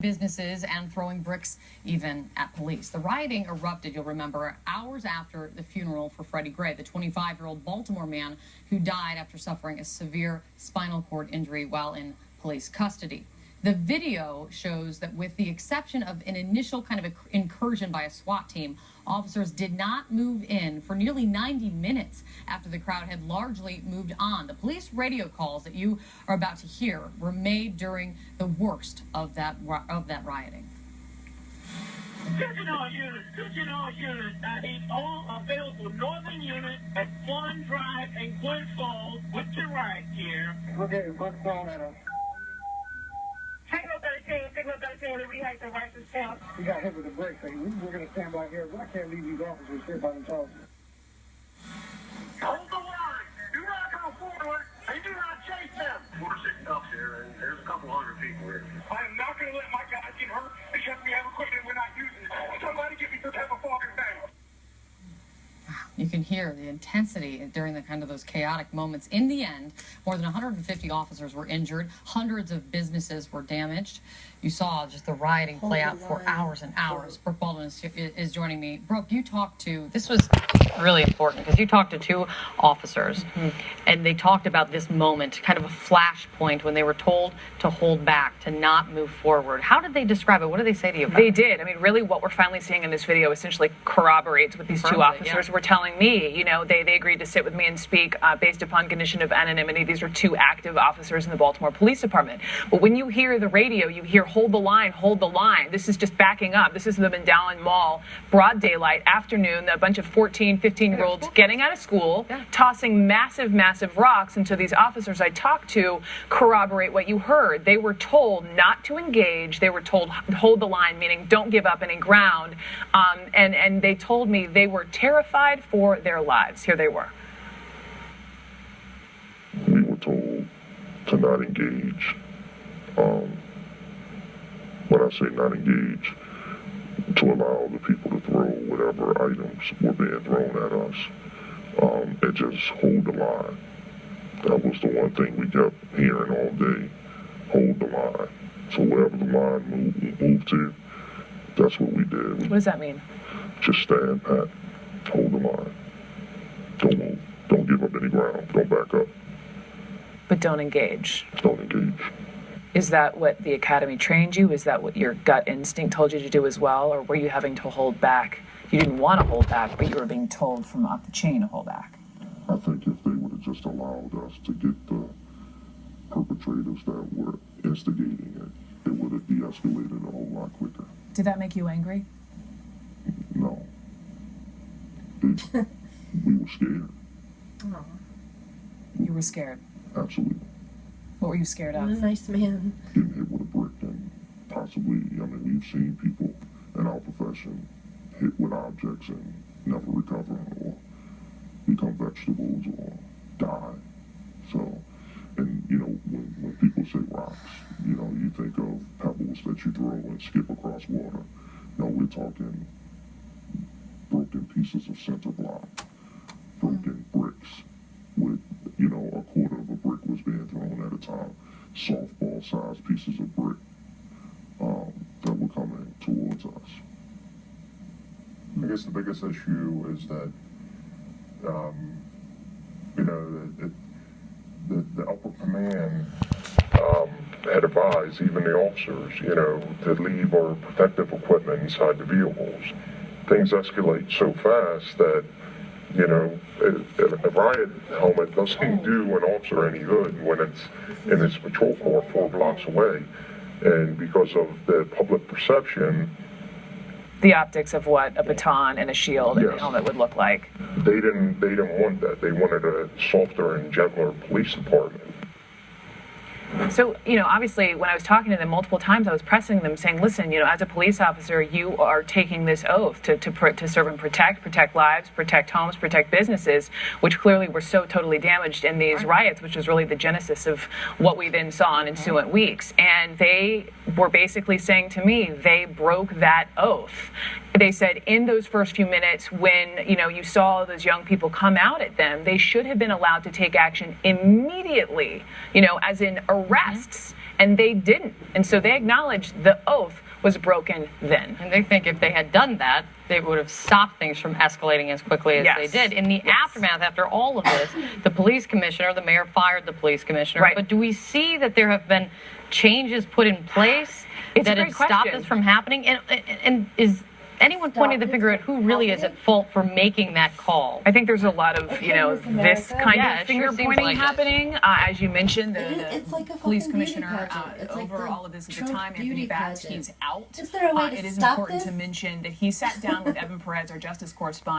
businesses and throwing bricks even at police. The rioting erupted, you'll remember, hours after the funeral for Freddie Gray, the 25-year-old Baltimore man who died after suffering a severe spinal cord injury while in police custody. The video shows that with the exception of an initial kind of incursion by a SWAT team, officers did not move in for nearly 90 minutes after the crowd had largely moved on. The police radio calls that you are about to hear were made during the worst of that rioting. Attention all units, I need all available northern units at Swan Drive and Glen Falls with your riot gear. Okay, what's going on? Signal 13, we rehash the righteous camp. We got hit with a brick, so we're going to stand by here. I can't leave these officers here by themselves. Hold the line. Do not come forward, and do not chase them. We're sitting up here, and there's a couple hundred people here. I am not going to let my guys get hurt because we have equipment we're not using. Somebody get me some type of fucking thing. You can hear the intensity during the kind of those chaotic moments. In the end, more than 150 officers were injured. Hundreds of businesses were damaged. You saw just the rioting play out for hours and hours. Brooke Baldwin is joining me. Brooke, you talked to, this was really important because you talked to two officers and they talked about this moment, kind of a flashpoint when they were told to hold back, to not move forward. How did they describe it? What did they say to you about They it? did. I mean, really what we're finally seeing in this video essentially corroborates what these two officers were telling me. You know, they agreed to sit with me and speak based upon condition of anonymity. These are two active officers in the Baltimore Police Department. But when you hear the radio, you hear hold the line, hold the line. This is just backing up. This is the Mandalin Mall, broad daylight, afternoon, a bunch of 14, 15-year-olds getting out of school, tossing massive, massive rocks. And so these officers I talked to corroborate what you heard. They were told not to engage. They were told hold the line, meaning don't give up any ground. And they told me they were terrified for their lives. Here they were. We were told to not engage. When I say not engage, to allow the people to throw whatever items were being thrown at us, and just hold the line. That was the one thing we kept hearing all day, hold the line. So wherever the line moved to, that's what we did. What does that mean? Just stand pat, hold the line. Don't move, don't give up any ground, don't back up. But don't engage. Don't engage. Is that what the academy trained you? Is that what your gut instinct told you to do as well? Or were you having to hold back? You didn't want to hold back, but you were being told from up the chain to hold back. I think if they would have just allowed us to get the perpetrators that were instigating it, it would have de-escalated a whole lot quicker. Did that make you angry? No. We were scared. Oh. You were scared? Absolutely. What were you scared of? What a nice man. Getting hit with a brick and possibly, I mean, we've seen people in our profession hit with objects and never recover or become vegetables or die. So, and you know, when people say rocks, you know, you think of pebbles that you throw and skip across water. No, we're talking broken pieces of center block, broken bricks with, you know, a quarter of a brick was being thrown at a time, softball-sized pieces of brick that were coming towards us. I guess the biggest issue is that, you know, the upper command had advised even the officers, you know, to leave our protective equipment inside the vehicles. Things escalate so fast that, you know, a riot helmet doesn't do an officer any good when it's in its patrol car 4 blocks away. And because of the public perception, the optics of what a baton and a shield and a helmet would look like. They didn't want that. They wanted a softer and gentler police department. So, you know, obviously, when I was talking to them multiple times, I was pressing them, saying, listen, you know, as a police officer, you are taking this oath to serve and protect lives, protect homes, protect businesses, which clearly were so totally damaged in these riots, which was really the genesis of what we then saw in ensuing weeks. And they were basically saying to me, they broke that oath. They said in those first few minutes when, you know, you saw those young people come out at them, they should have been allowed to take action immediately, you know, as in arrests and they didn't. And so they acknowledged the oath was broken then. And they think if they had done that, they would have stopped things from escalating as quickly as they did. In the aftermath, after all of this, the police commissioner, the mayor fired the police commissioner. Right. But do we see that there have been changes put in place that have stopped this from happening? And is anyone pointing the finger at who really is at fault for making that call? I think there's a lot of, this kind of finger pointing like happening. As you mentioned, It's like a police fucking beauty commissioner pageant. It's like over the all of this at the Trump time, Anthony beauty Batts, pageant. he's out. Is there a way to It is stop important this? to mention that he sat down with Evan Perez, our justice correspondent.